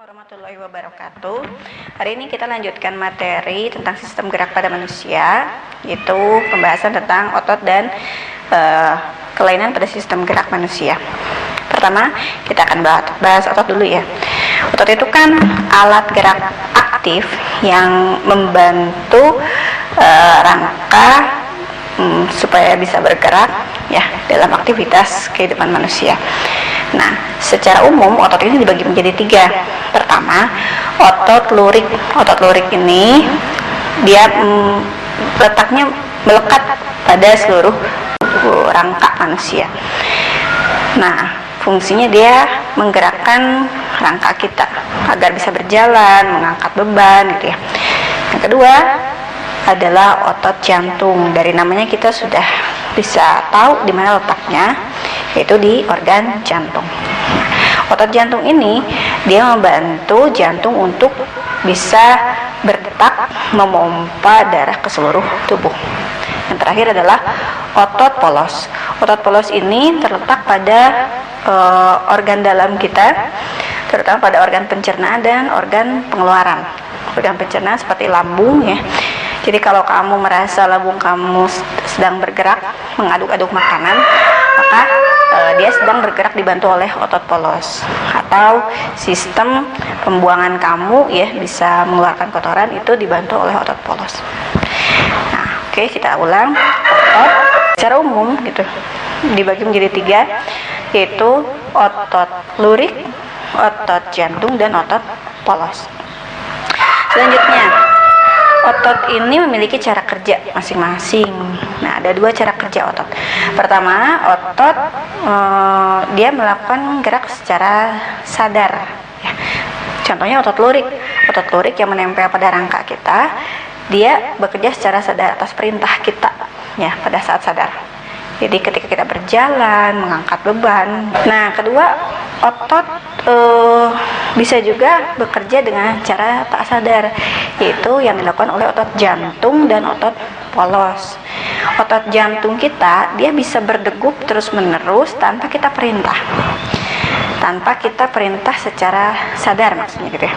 Warahmatullahi wabarakatuh. Hari ini kita lanjutkan materi tentang sistem gerak pada manusia, yaitu pembahasan tentang otot dan kelainan pada sistem gerak manusia. Pertama, kita akan bahas otot dulu ya. Otot itu kan alat gerak aktif yang membantu rangka supaya bisa bergerak ya dalam aktivitas kehidupan manusia. Nah, secara umum otot ini dibagi menjadi tiga. Pertama, otot lurik. Otot lurik ini dia letaknya melekat pada seluruh rangka manusia. Nah, fungsinya dia menggerakkan rangka kita agar bisa berjalan, mengangkat beban gitu ya. Yang kedua adalah otot jantung. Dari namanya kita sudah bisa tahu di mana letaknya, yaitu di organ jantung. Otot jantung ini dia membantu jantung untuk bisa berdetak, memompa darah ke seluruh tubuh. Yang terakhir adalah otot polos. Otot polos ini terletak pada organ dalam kita, terutama pada organ pencernaan dan organ pengeluaran. Organ pencernaan seperti lambung ya. Jadi kalau kamu merasa lambung kamu sedang bergerak mengaduk-aduk makanan, maka dia sedang bergerak dibantu oleh otot polos. Atau sistem pembuangan kamu ya bisa mengeluarkan kotoran itu dibantu oleh otot polos. Nah, oke, kita ulang. Otot secara umum gitu dibagi menjadi tiga, yaitu otot lurik, otot jantung, dan otot polos. Selanjutnya, otot ini memiliki cara kerja masing-masing. Nah, ada dua cara kerja otot. Pertama, otot dia melakukan gerak secara sadar. Ya. Contohnya otot lurik. Otot lurik yang menempel pada rangka kita, dia bekerja secara sadar atas perintah kita, ya pada saat sadar. Jadi ketika kita berjalan, mengangkat beban. Nah, kedua, otot bisa juga bekerja dengan cara tak sadar, yaitu yang dilakukan oleh otot jantung dan otot polos. Otot jantung kita, dia bisa berdegup terus-menerus tanpa kita perintah. Tanpa kita perintah secara sadar maksudnya gitu ya.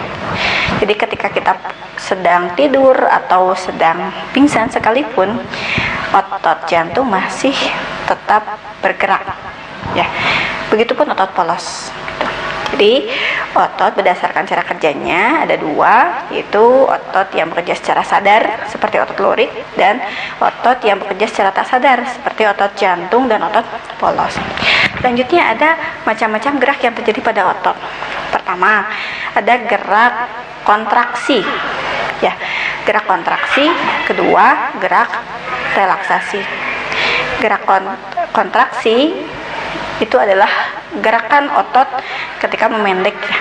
Jadi ketika kita sedang tidur atau sedang pingsan sekalipun, otot jantung masih tetap bergerak ya. Begitupun otot polos gitu. Jadi otot berdasarkan cara kerjanya ada dua, yaitu otot yang bekerja secara sadar seperti otot lurik, dan otot yang bekerja secara tak sadar seperti otot jantung dan otot polos. Selanjutnya ada macam-macam gerak yang terjadi pada otot. Pertama, ada gerak kontraksi ya, gerak kontraksi. Kedua, gerak relaksasi. Gerak kontraksi itu adalah gerakan otot ketika memendek ya.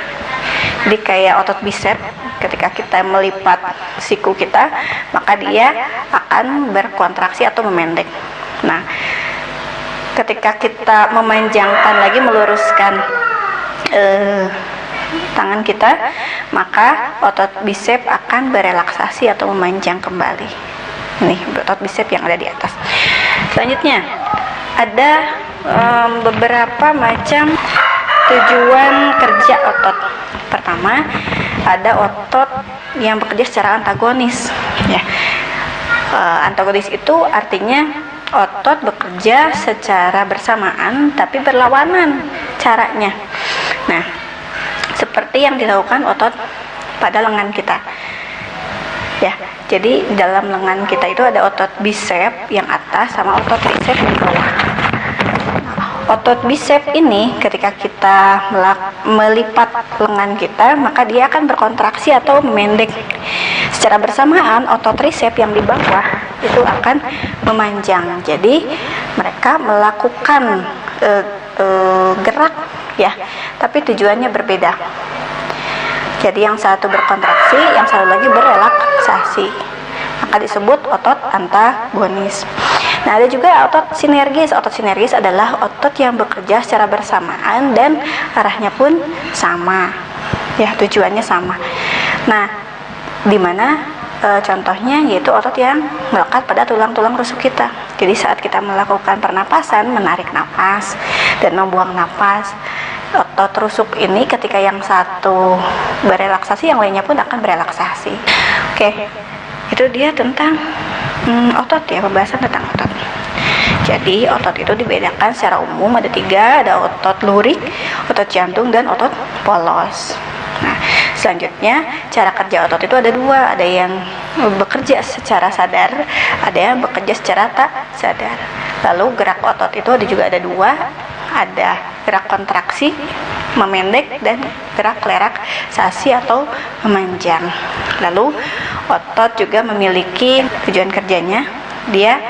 Jadi kayak otot bisep, ketika kita melipat siku kita, maka dia akan berkontraksi atau memendek. Nah, ketika kita memanjangkan lagi, meluruskan tangan kita, maka otot bisep akan berelaksasi atau memanjang kembali. Ini otot bisep yang ada di atas. Selanjutnya ada beberapa macam tujuan kerja otot. Pertama, ada otot yang bekerja secara antagonis ya. Antagonis itu artinya otot bekerja secara bersamaan tapi berlawanan caranya. Nah, seperti yang dilakukan otot pada lengan kita ya. Jadi dalam lengan kita itu ada otot bisep yang atas sama otot tricep yang bawah. Otot bisep ini ketika kita melipat lengan kita, maka dia akan berkontraksi atau memendek. Secara bersamaan otot tricep yang di bawah itu akan memanjang. Jadi mereka melakukan gerak ya, tapi tujuannya berbeda. Jadi yang satu berkontraksi, yang satu lagi berelaksasi, maka disebut otot antagonis. Nah, ada juga otot sinergis. Otot sinergis adalah otot yang bekerja secara bersamaan dan arahnya pun sama ya, tujuannya sama. Nah, di mana contohnya yaitu otot yang melekat pada tulang-tulang rusuk kita. Jadi saat kita melakukan pernapasan, menarik napas dan membuang napas, otot rusuk ini ketika yang satu berelaksasi, yang lainnya pun akan berelaksasi. Oke, itu dia tentang otot ya, pembahasan tentang otot. Jadi otot itu dibedakan secara umum ada 3, ada otot lurik, otot jantung, dan otot polos. Nah, selanjutnya cara kerja otot itu ada 2, ada yang bekerja secara sadar, ada yang bekerja secara tak sadar. Lalu gerak otot itu ada 2, ada gerak kontraksi, memendek, dan gerak relaksasi atau memanjang. Lalu otot juga memiliki tujuan kerjanya, dia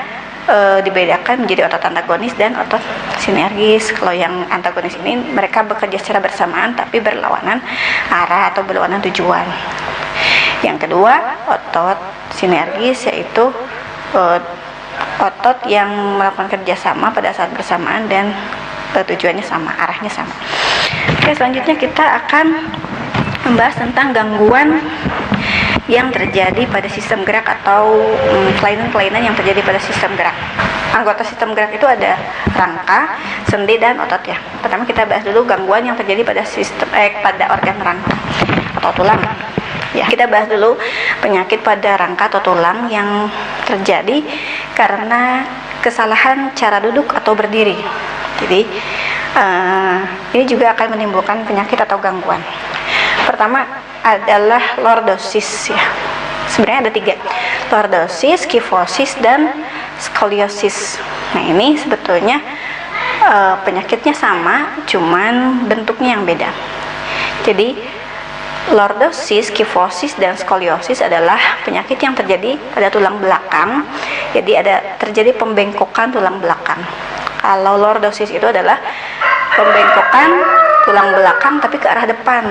dibedakan menjadi otot antagonis dan otot sinergis. Kalau yang antagonis ini mereka bekerja secara bersamaan tapi berlawanan arah atau berlawanan tujuan. Yang kedua, otot sinergis yaitu otot yang melakukan kerjasama pada saat bersamaan dan tujuannya sama, arahnya sama. Oke, selanjutnya kita akan membahas tentang gangguan yang terjadi pada sistem gerak atau kelainan-kelainan yang terjadi pada sistem gerak. Anggota sistem gerak itu ada rangka, sendi, dan otot ya. Pertama kita bahas dulu gangguan yang terjadi pada pada organ rangka atau tulang. Ya, kita bahas dulu penyakit pada rangka atau tulang yang terjadi karena kesalahan cara duduk atau berdiri. Jadi ini juga akan menimbulkan penyakit atau gangguan. Pertama adalah lordosis ya. Sebenarnya ada 3, lordosis, kifosis, dan skoliosis. Nah ini sebetulnya penyakitnya sama, cuman bentuknya yang beda. Jadi lordosis, kifosis, dan skoliosis adalah penyakit yang terjadi pada tulang belakang. Jadi ada terjadi pembengkokan tulang belakang. Kalau lordosis itu adalah pembengkokan tulang belakang tapi ke arah depan.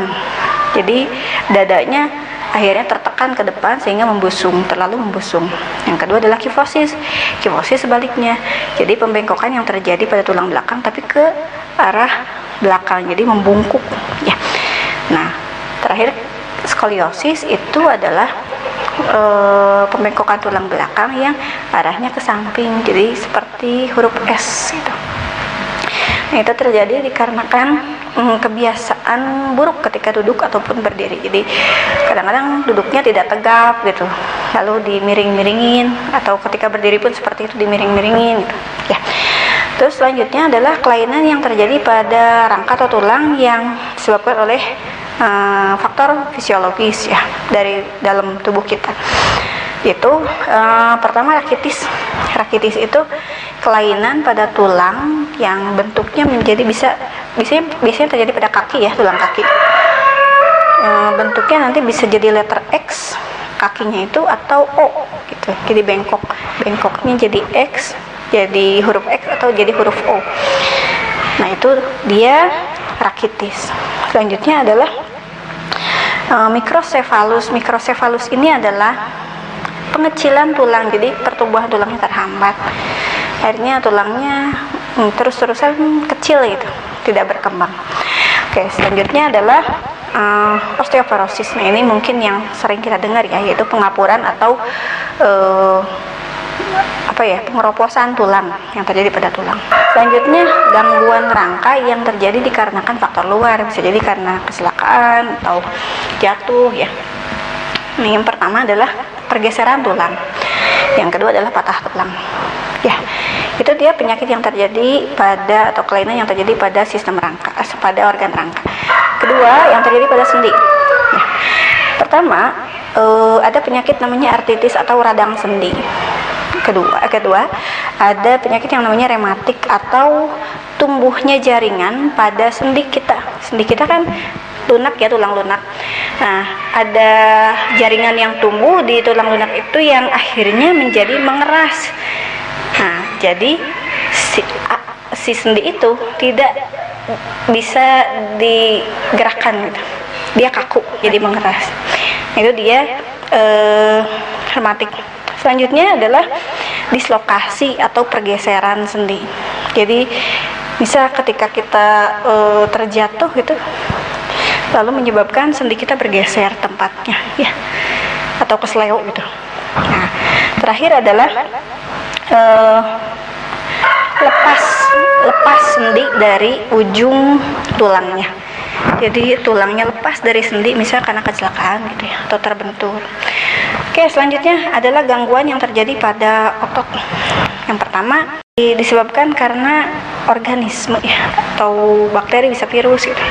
Jadi dadanya akhirnya tertekan ke depan sehingga membusung, terlalu membusung. Yang kedua adalah kifosis. Kifosis sebaliknya. Jadi pembengkokan yang terjadi pada tulang belakang tapi ke arah belakang, jadi membungkuk ya. Nah, terakhir skoliosis itu adalah pembengkokan tulang belakang yang arahnya ke samping, jadi seperti huruf S gitu. Nah, itu terjadi dikarenakan kebiasaan buruk ketika duduk ataupun berdiri. Jadi kadang-kadang duduknya tidak tegap gitu, lalu dimiring-miringin, atau ketika berdiri pun seperti itu, dimiring-miringin gitu ya. Terus selanjutnya adalah kelainan yang terjadi pada rangka atau tulang yang disebabkan oleh faktor fisiologis ya dari dalam tubuh kita. Itu pertama rakitis. Rakitis itu kelainan pada tulang yang bentuknya menjadi biasanya terjadi pada kaki ya, tulang kaki. Bentuknya nanti bisa jadi letter X kakinya itu atau O gitu. Jadi bengkoknya jadi X, jadi huruf X atau jadi huruf O. Nah, itu dia rakitis. Selanjutnya adalah mikrosefalus. Mikrosefalus ini adalah pengecilan tulang, jadi pertumbuhan tulangnya terhambat. Akhirnya tulangnya terus-terusan kecil gitu, tidak berkembang. Oke, selanjutnya adalah osteoporosis. Nah, ini mungkin yang sering kita dengar ya, yaitu pengapuran atau pengeroposan tulang yang terjadi pada tulang. Selanjutnya gangguan rangka yang terjadi dikarenakan faktor luar, bisa jadi karena kecelakaan atau jatuh ya. Nah, yang pertama adalah pergeseran tulang, yang kedua adalah patah tulang ya. Itu dia penyakit yang terjadi pada atau kelainan yang terjadi pada sistem rangka, pada organ rangka. Kedua yang terjadi pada sendi ya. Pertama ada penyakit namanya artritis atau radang sendi. Kedua ada penyakit yang namanya rematik atau tumbuhnya jaringan pada sendi kita. Sendi kita kan lunak ya, tulang lunak. Nah, ada jaringan yang tumbuh di tulang lunak itu yang akhirnya menjadi mengeras. Nah, jadi si sendi itu tidak bisa digerakkan gitu. Dia kaku, jadi mengeras. Itu dia rematik. Selanjutnya adalah dislokasi atau pergeseran sendi. Jadi bisa ketika kita terjatuh gitu, lalu menyebabkan sendi kita bergeser tempatnya ya, atau kesleo gitu. Nah, terakhir adalah lepas lepas sendi dari ujung tulangnya. Jadi tulangnya lepas dari sendi misalnya karena kecelakaan gitu ya, atau terbentur. Oke, selanjutnya adalah gangguan yang terjadi pada otot. Yang pertama disebabkan karena organisme ya, atau bakteri, bisa virus gitu.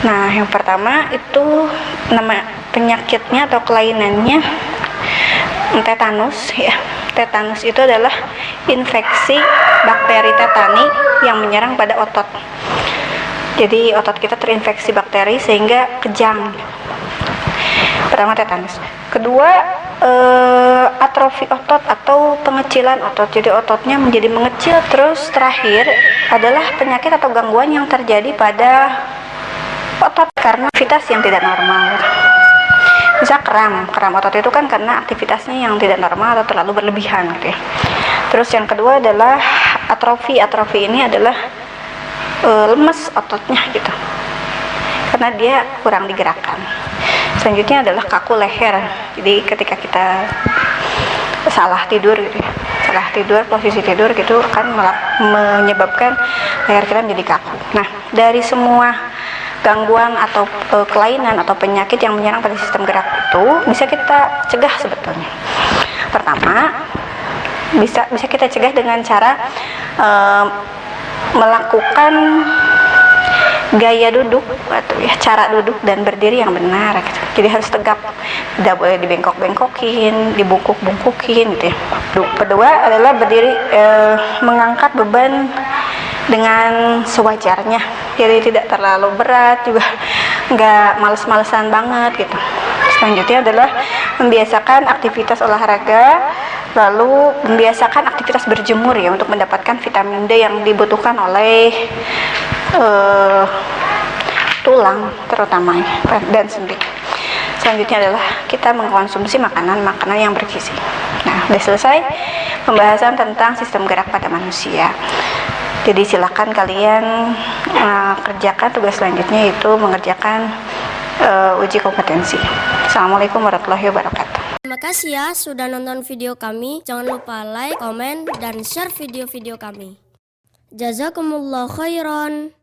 Nah, yang pertama itu nama penyakitnya atau kelainannya tetanus ya. Tetanus itu adalah infeksi bakteri tetani yang menyerang pada otot. Jadi otot kita terinfeksi bakteri sehingga kejang. Pertama tetanus. Kedua atrofi otot atau pengecilan otot. Jadi ototnya menjadi mengecil. Terus terakhir adalah penyakit atau gangguan yang terjadi pada otot karena aktivitas yang tidak normal. Bisa kram otot itu kan karena aktivitasnya yang tidak normal atau terlalu berlebihan gitu ya. Terus yang kedua adalah atrofi. Atrofi ini adalah lemes ototnya gitu, karena dia kurang digerakkan. Selanjutnya adalah kaku leher. Jadi ketika kita salah tidur gitu ya, salah tidur, posisi tidur gitu akan menyebabkan leher kita menjadi kaku. Nah, dari semua gangguan atau kelainan atau penyakit yang menyerang pada sistem gerak itu bisa kita cegah sebetulnya. Pertama, bisa kita cegah dengan cara melakukan gaya duduk atau ya cara duduk dan berdiri yang benar gitu. Jadi harus tegap, tidak boleh dibengkok-bengkokin, dibungkuk-bungkukin gitu ya. Kedua adalah berdiri, mengangkat beban dengan sewajarnya, jadi tidak terlalu berat juga nggak males-malesan banget gitu. Selanjutnya adalah membiasakan aktivitas olahraga, lalu membiasakan aktivitas berjemur ya untuk mendapatkan vitamin D yang dibutuhkan oleh tulang terutama dan sendi. Selanjutnya adalah kita mengkonsumsi makanan-makanan yang bergizi. Nah, udah selesai pembahasan tentang sistem gerak pada manusia. Jadi silakan kalian kerjakan tugas selanjutnya, yaitu mengerjakan uji kompetensi. Assalamualaikum warahmatullahi wabarakatuh. Terima kasih ya sudah nonton video kami. Jangan lupa like, komen, dan share video-video kami. Jazakumullah khairan.